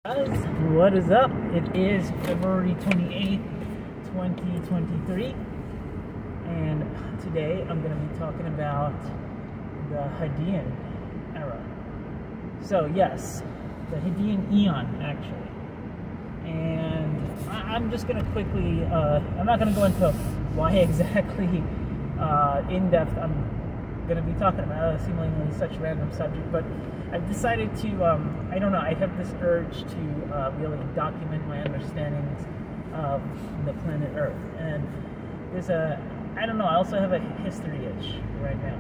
Guys, what is up? It is February 28th, 2023, and today I'm going to be talking about the Hadeon era. So yes, the Hadeon Eon actually, and I'm just going to quickly, I'm not going to go into why exactly in depth I'm going to be talking about seemingly such random subject, but I've decided to, I don't know, I have this urge to really document my understandings of the planet Earth. And there's I don't know, I also have a history itch right now.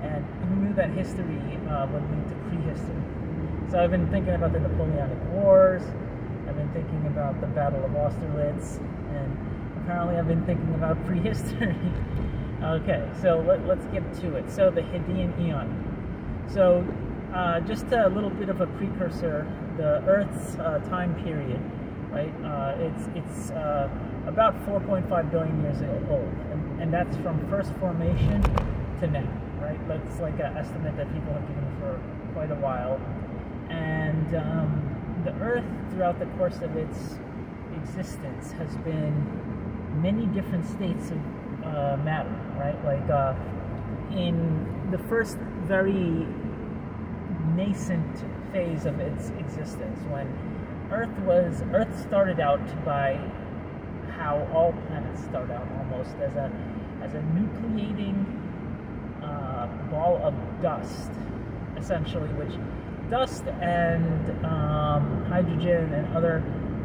And who knew that history would lead to prehistory? So I've been thinking about the Napoleonic Wars, I've been thinking about the Battle of Austerlitz, and apparently I've been thinking about prehistory. Okay, so let's get to it. So the Hadeon Eon. So just a little bit of a precursor, the Earth's time period, right? It's about 4.5 billion years old, and that's from first formation to now, right? That's like an estimate that people have given for quite a while. And the Earth, throughout the course of its existence, has been many different states of matter, right? Like in the first very nascent phase of its existence, when Earth started out by how all planets start out, almost as a nucleating ball of dust, essentially, which dust and hydrogen and other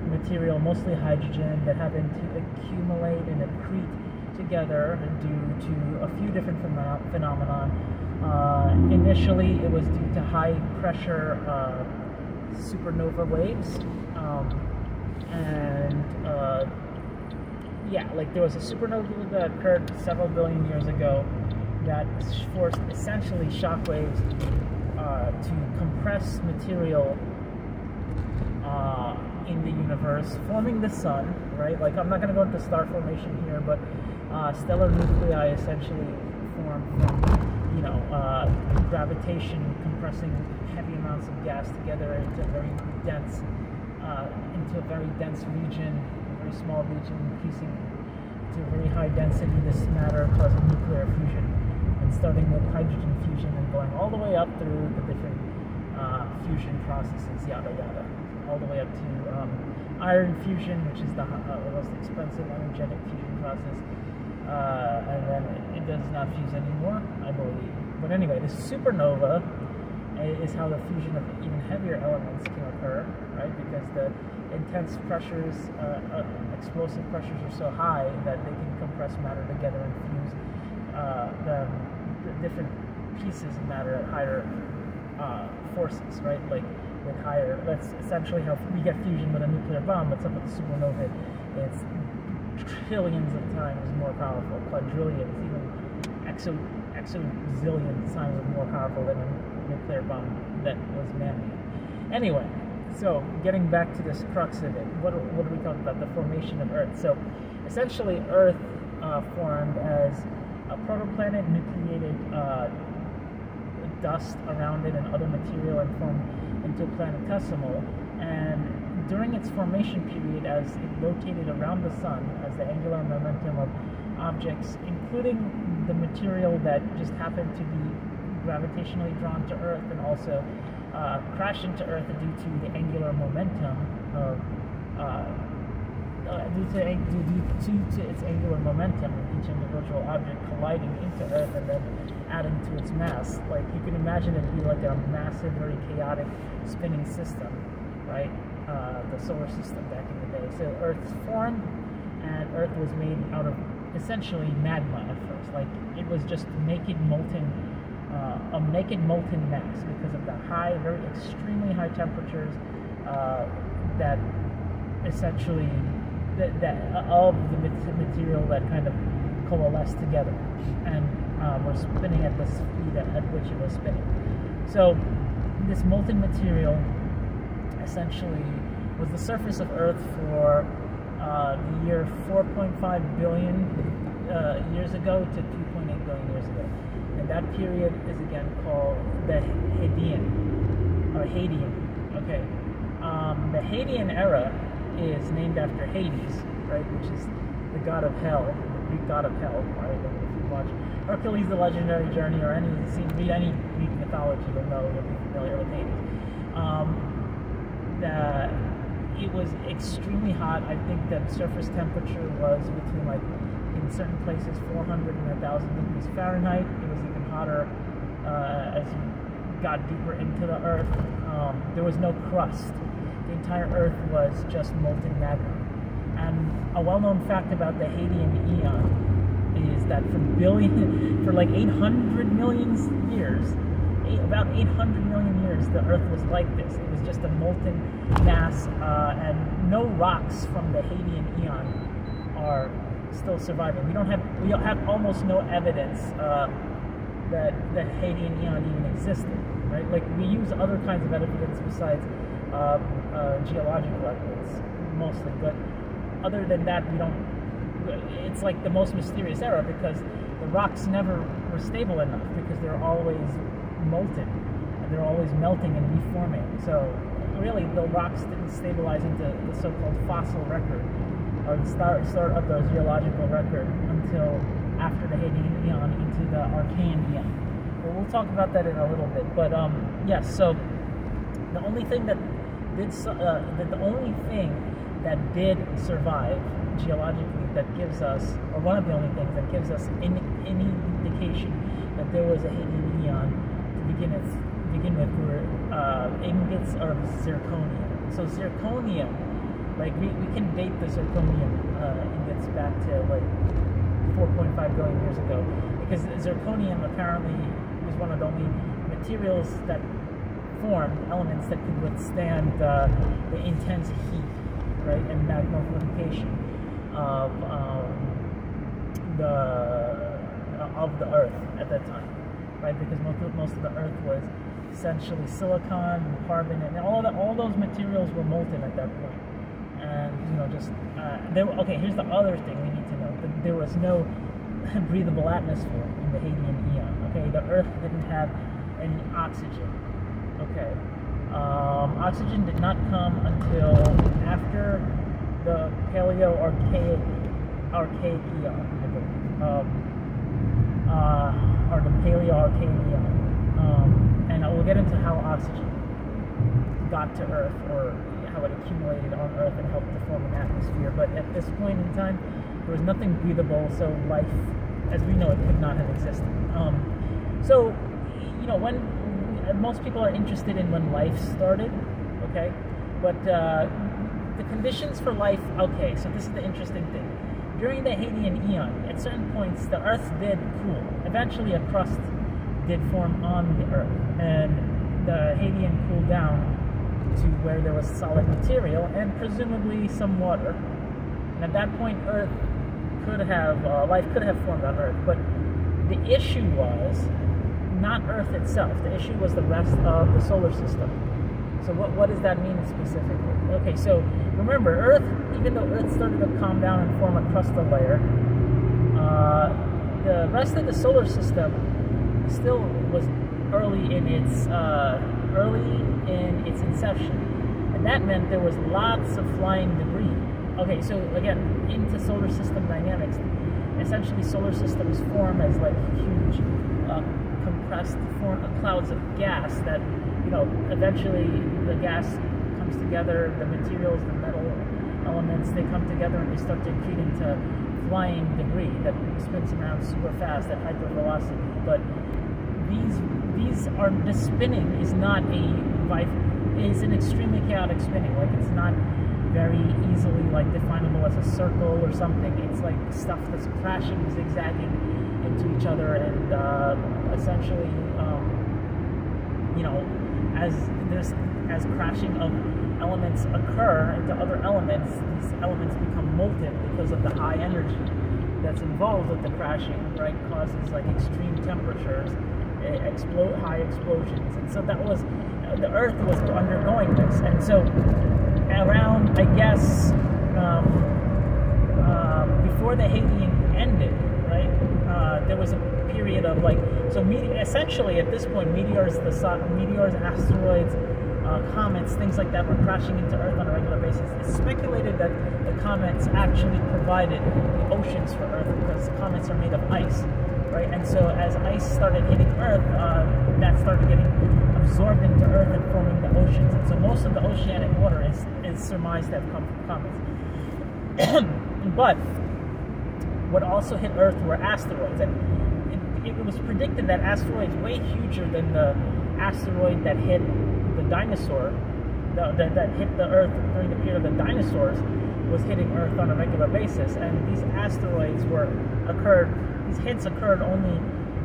material, mostly hydrogen, that happen to accumulate and accrete together due to a few different phenomena. Initially, it was due to high pressure supernova waves, yeah, like there was a supernova that occurred several billion years ago that forced essentially shock waves to compress material in the universe, forming the sun, right? Like, I'm not going to go into star formation here, but stellar nuclei essentially form from, you know, gravitation compressing heavy amounts of gas together into a very dense region, a very small region, increasing to a very high density, this matter causing nuclear fusion, and starting with hydrogen fusion and going all the way up through the different fusion processes, yada yada, all the way up to iron fusion, which is the most expensive energetic fusion process, and then it does not fuse anymore, I believe. But anyway, the supernova is how the fusion of even heavier elements can occur, right? Because the intense pressures, explosive pressures are so high that they can compress matter together and fuse the different pieces of matter at higher forces, right? Like with higher, that's essentially how we get fusion with a nuclear bomb. What's up with the supernova? It's trillions of times more powerful, quadrillions, even exazillions times more powerful than a nuclear bomb that was man-made. Anyway, so getting back to this crux of it, what are we talking about? The formation of Earth. So essentially, Earth formed as a protoplanet, nucleated dust around it and other material, and formed into a planetesimal. And during its formation period, as it rotated around the sun, as the angular momentum of objects, including the material that just happened to be gravitationally drawn to Earth and also crash into Earth due to the angular momentum of due to its angular momentum of each individual object colliding into Earth and then adding to its mass. Like, you can imagine it be like a massive, very chaotic spinning system, right? The solar system back in the day. So Earth's formed, and Earth was made out of essentially magma at first. Like, it was just naked molten, a naked molten mass because of the high, very extremely high temperatures that essentially all of the material that kind of coalesced together and were spinning at the speed at which it was spinning. So this molten material essentially was the surface of Earth for the year 4.5 billion years ago to 2.8 billion years ago. And that period is again called the Hadeon, or Hadeon. Okay. the Hadean era is named after Hades, right, which is the god of hell, the Greek god of hell, right? If you watch Hercules, the Legendary Journey, or read any Greek mythology, you'll be familiar with Hades. It was extremely hot. I think that surface temperature was between, like, in certain places 400 and 1,000 degrees Fahrenheit. It was even hotter as you got deeper into the earth. There was no crust. The entire earth was just molten magma. And a well-known fact about the Hadean Eon is that for like 800 million years, about 800 million years, the earth was like this. It was just a molten mass, and no rocks from the Hadean Eon are still surviving. We have almost no evidence that the Hadean Eon even existed, right? Like, we use other kinds of evidence besides geological evidence, mostly, but other than that, we don't. It's like the most mysterious era, because the rocks never were stable enough, because they're always molten and they're always melting and reforming. So really, the rocks didn't stabilize into the so-called fossil record, or the start of the geological record, until after the Hadean Eon into the Archean Eon. Well, we'll talk about that in a little bit. But yes, so the only thing that did survive geologically, that gives us, or one of the only things that gives us any indication that there was a Hadean Eon to begin with, were ingots of zirconium. So zirconium, like, we can date the zirconium ingots back to like 4.5 billion years ago, because zirconium apparently was one of the only materials that formed elements that could withstand the intense heat, right, and magnification of the Earth at that time, right? Because most of the Earth was essentially silicon and carbon, and all those materials were molten at that point. And just okay. Here's the other thing we need to know: that there was no breathable atmosphere in the Hadean Eon. Okay, the Earth didn't have any oxygen. Okay, oxygen did not come until after the Paleo-Archaic Eon, I believe, or the Paleo-Archaic Eon, and we'll get into how oxygen got to Earth, or how it accumulated on Earth and helped to form an atmosphere. But at this point in time, there was nothing breathable, so life, as we know it, could not have existed. So, when most people are interested in when life started, okay, but the conditions for life, okay, so this is the interesting thing. During the Hadean Eon, at certain points, the Earth did cool. Eventually, a crust did form on the Earth, and the Hadean cooled down to where there was solid material and presumably some water. And at that point, life could have formed on Earth. But the issue was not Earth itself. The issue was the rest of the solar system. So what does that mean specifically? Okay, so remember, Earth, even though Earth started to calm down and form a crustal layer, the rest of the solar system still was early in its inception, and that meant there was lots of flying debris. Okay, so again, into solar system dynamics, essentially solar systems form as like huge compressed clouds of gas that, eventually the gas comes together, the materials, the metal elements, they come together and they start to accrete into flying debris that spins around super fast at hypervelocity. But this spinning is not is an extremely chaotic spinning. Like, it's not very easily definable as a circle or something. It's like stuff that's crashing, zigzagging into each other, and essentially, as crashing of elements occur into other elements, these elements become molten because of the high energy that's involved with the crashing, right? Causes extreme temperatures, high explosions, and so that was the Earth was undergoing this, and so around, I guess, before the Hadean ended, right? There was a period of essentially at this point, meteors, asteroids, comets, things like that were crashing into Earth on a regular basis. It's speculated that the comets actually provided the oceans for Earth because comets are made of ice, right? And so as ice started hitting Earth, that started getting absorbed into Earth and forming the oceans. And so most of the oceanic water is surmised to have come from comets. But what also hit Earth were asteroids, and it was predicted that asteroids way huger than the asteroid that hit the dinosaur, that hit the Earth during the period of the dinosaurs, was hitting Earth on a regular basis. And these asteroids these hits occurred only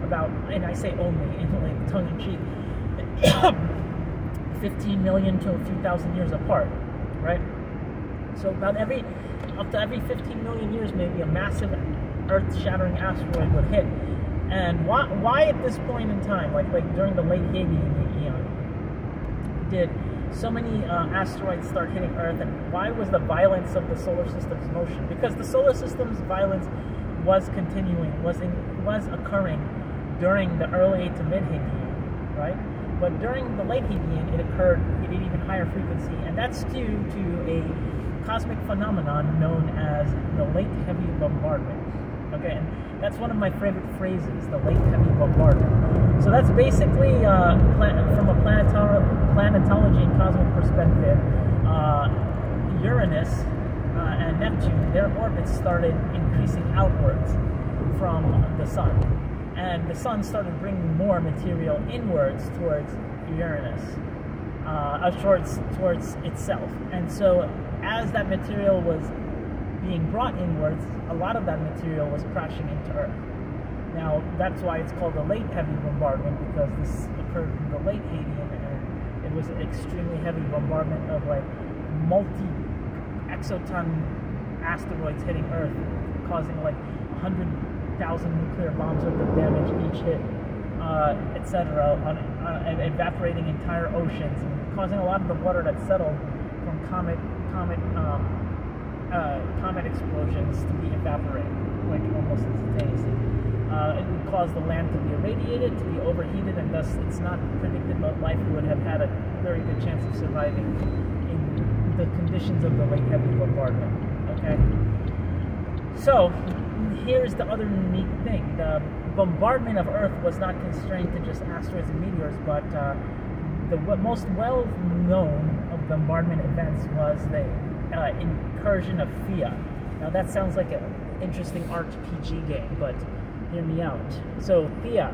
about, and I say only in like tongue-in-cheek, 15 million to a few thousand years apart, right? So about up to every 15 million years, maybe a massive Earth-shattering asteroid would hit. And why at this point in time, like during the late Hadean eon, did so many asteroids start hitting Earth, and why was the violence of the solar system's motion? Because the solar system's violence was continuing, was occurring during the early to mid Hadean, right? But during the late Hadean, it occurred at an even higher frequency, and that's due to a cosmic phenomenon known as the late heavy bombardment. Okay, and that's one of my favorite phrases, the late heavy bombardment. So that's basically, from a planetology and cosmic perspective, Uranus and Neptune, their orbits started increasing outwards from the sun. And the sun started bringing more material inwards towards Uranus, towards itself. And so as that material was being brought inwards, a lot of that material was crashing into Earth. Now, that's why it's called the late heavy bombardment, because this occurred in the late Hadean, and it was an extremely heavy bombardment of like multi-exoton asteroids hitting Earth, causing like 100,000 nuclear bombs worth of damage each hit, etc., and evaporating entire oceans, and causing a lot of the water that settled from comet explosions to be evaporated, like almost instantaneously. It would cause the land to be irradiated, to be overheated, and thus it's not predicted that life would have had a very good chance of surviving in the conditions of the late heavy bombardment. Okay? So, here's the other neat thing. The bombardment of Earth was not constrained to just asteroids and meteors, but the most well-known of bombardment events was the incursion of Theia. Now that sounds like an interesting RPG game, but hear me out. So Theia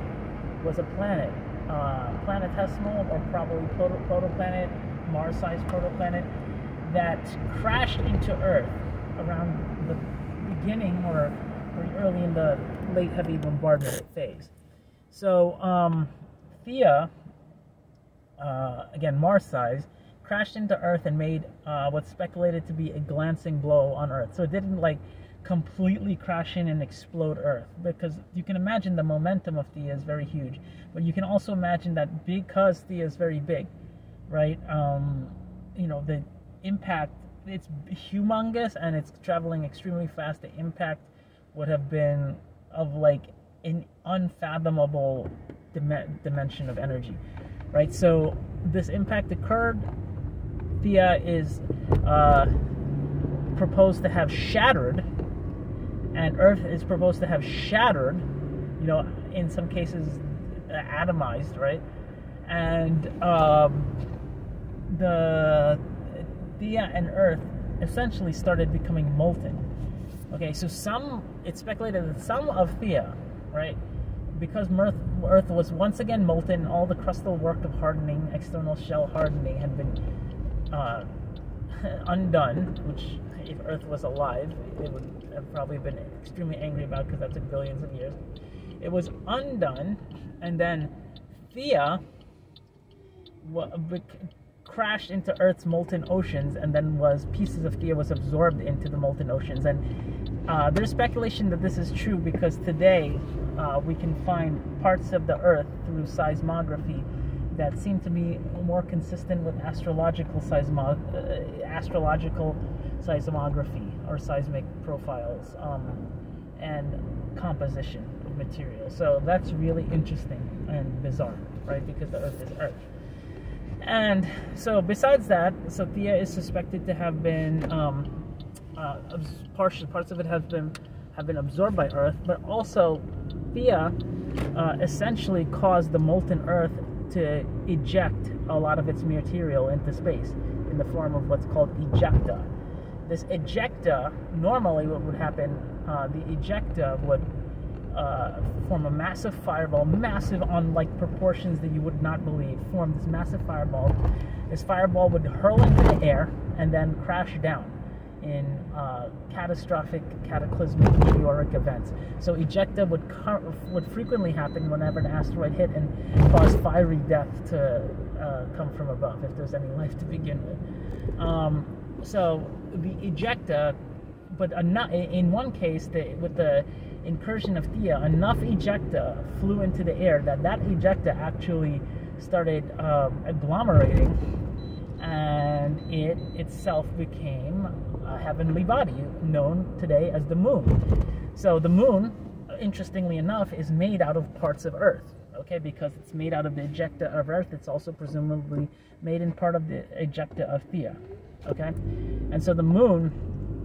was a planet, planetesimal or probably protoplanet, Mars-sized protoplanet, that crashed into Earth around the beginning or very early in the late heavy bombardment phase. So Theia, again Mars-sized, crashed into Earth and made what's speculated to be a glancing blow on Earth. So it didn't like completely crash in and explode Earth, because you can imagine the momentum of Theia is very huge, but you can also imagine that because Theia is very big, right? You know, the impact, it's humongous and it's traveling extremely fast. The impact would have been of like an unfathomable dimension of energy, right? So this impact occurred. Theia is proposed to have shattered, and Earth is proposed to have shattered, you know, in some cases atomized, right? And the Theia and Earth essentially started becoming molten. Okay, so it's speculated that some of Theia, right, because Earth was once again molten, all the crustal work of hardening, external shell hardening had been undone, which if Earth was alive, it would have probably been extremely angry about, because that took billions of years. It was undone, and then Theia crashed into Earth's molten oceans, and then pieces of Theia was absorbed into the molten oceans. And there's speculation that this is true because today we can find parts of the Earth through seismography that seem to be more consistent with astrological seismography or seismic profiles and composition of material. So that's really interesting and bizarre, right? Because the Earth is Earth. And so besides that, so Theia is suspected to have been parts of it have been absorbed by Earth, but also Theia essentially caused the molten Earth to eject a lot of its material into space in the form of what's called ejecta. This ejecta, normally what would happen, the ejecta would form a massive fireball, massive on like proportions that you would not believe, form this massive fireball. This fireball would hurl into the air and then crash down in catastrophic, cataclysmic meteoric events. So ejecta would frequently happen whenever an asteroid hit and cause fiery death to come from above, if there's any life to begin with. So the ejecta, but in one case, with the incursion of Theia, enough ejecta flew into the air that ejecta actually started agglomerating, and it itself became a heavenly body known today as the moon. So the moon, interestingly enough, is made out of parts of Earth. Okay, because it's made out of the ejecta of Earth, it's also presumably made in part of the ejecta of Theia. Okay, and so the moon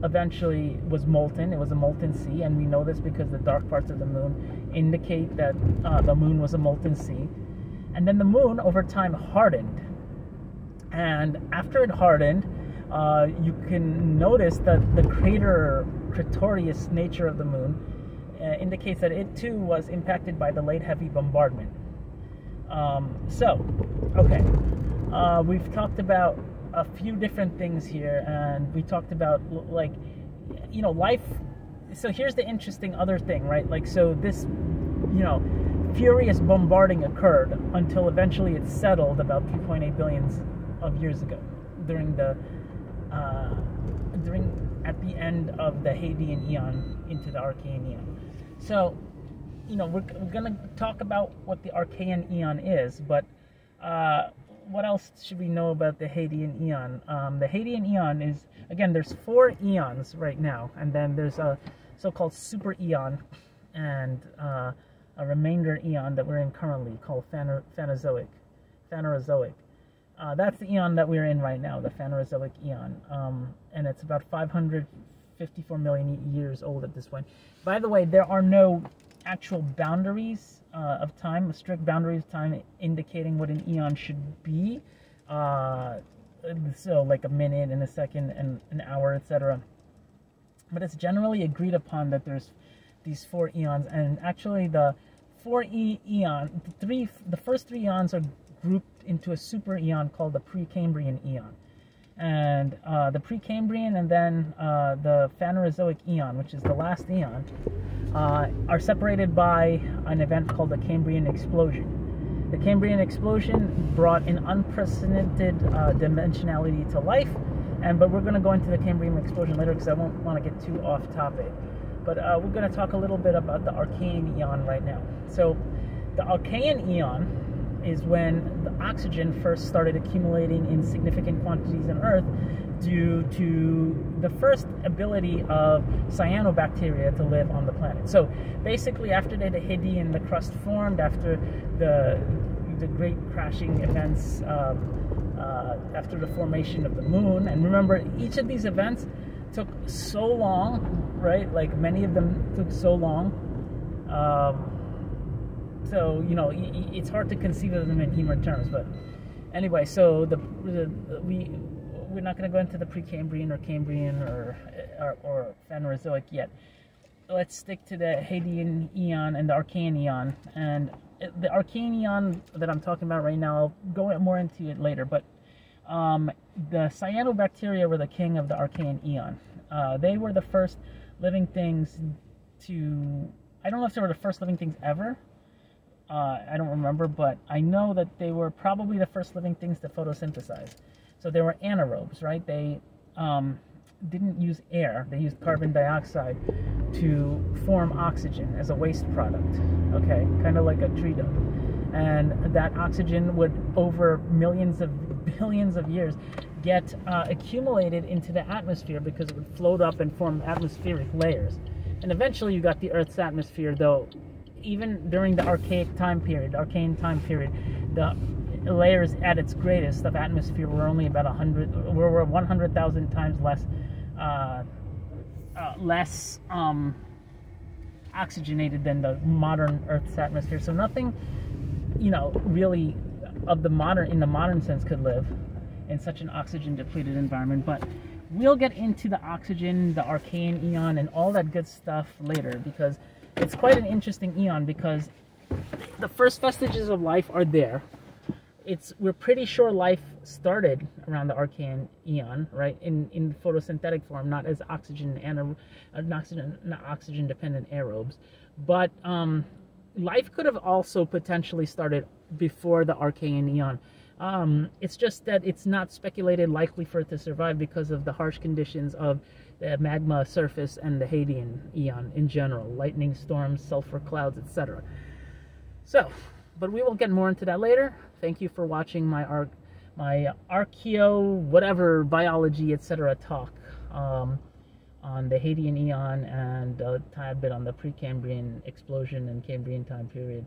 eventually was molten. It was a molten sea, and we know this because the dark parts of the moon indicate that the moon was a molten sea. And then the moon over time hardened, and after it hardened, you can notice that the craterous nature of the moon indicates that it too was impacted by the late heavy bombardment. We've talked about a few different things here, and we talked about, like, you know, life. So here's the interesting other thing, right? Like, so this, you know, furious bombarding occurred until eventually it settled about 2.8 billion of years ago, at the end of the Hadean Eon into the Archean Eon. So, you know, we're gonna talk about what the Archean Eon is, but what else should we know about the Hadean Eon? The Hadean Eon is, again, there's 4 eons right now, and then there's a so-called super eon and a remainder eon that we're in currently called Phanerozoic. That's the eon that we're in right now, the Phanerozoic eon, and it's about 554 million years old at this point. By the way, there are no actual boundaries of time, strict boundaries of time indicating what an eon should be. So like a minute and a second and an hour, etc. But it's generally agreed upon that there's these 4 eons, and actually the the first 3 eons are grouped into a super eon called the Precambrian eon. And the Precambrian and then the Phanerozoic eon, which is the last eon, are separated by an event called the Cambrian explosion. The Cambrian explosion brought an unprecedented dimensionality to life, but we're going to go into the Cambrian explosion later because I won't want to get too off topic. But we're going to talk a little bit about the Archean eon right now. So the Archean eon is when the oxygen first started accumulating in significant quantities on Earth due to the first ability of cyanobacteria to live on the planet. So basically, after the Hadean, the crust formed, after the great crashing events, after the formation of the moon, and remember, each of these events took so long, right? Like, many of them took so long. So, you know, it's hard to conceive of them in human terms, but anyway, so we're not going to go into the Precambrian or Cambrian or Phanerozoic yet. Let's stick to the Hadean Eon and the Archean Eon. And the Archean Eon that I'm talking about right now, I'll go more into it later, but the cyanobacteria were the king of the Archean Eon. They were the first living things to, I don't know if they were the first living things ever. I don't remember, but I know that they were probably the first living things to photosynthesize. So they were anaerobes, right? They didn't use air. They used carbon dioxide to form oxygen as a waste product, okay? Kind of like a tree dough. And that oxygen would, over millions of billions of years, get accumulated into the atmosphere because it would float up and form atmospheric layers. And eventually you got the Earth's atmosphere, though even during the Archean time period, the layers at its greatest of atmosphere were only about 100,000 times less oxygenated than the modern Earth's atmosphere. So nothing, really in the modern sense could live in such an oxygen depleted environment. But we'll get into the oxygen, the Archean eon, and all that good stuff later, because it's quite an interesting eon, because the first vestiges of life are there. We're pretty sure life started around the Archean eon, right? In photosynthetic form, not as oxygen dependent aerobes, but life could have also potentially started before the Archean eon. It's just that it's not speculated likely for it to survive because of the harsh conditions of the magma surface and the Hadean eon in general, lightning storms, sulfur clouds, etc. So, but we will get more into that later. Thank you for watching my archeo, whatever, biology, etc. talk on the Hadean eon and a tad bit on the Precambrian explosion and Cambrian time period.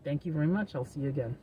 Thank you very much. I'll see you again.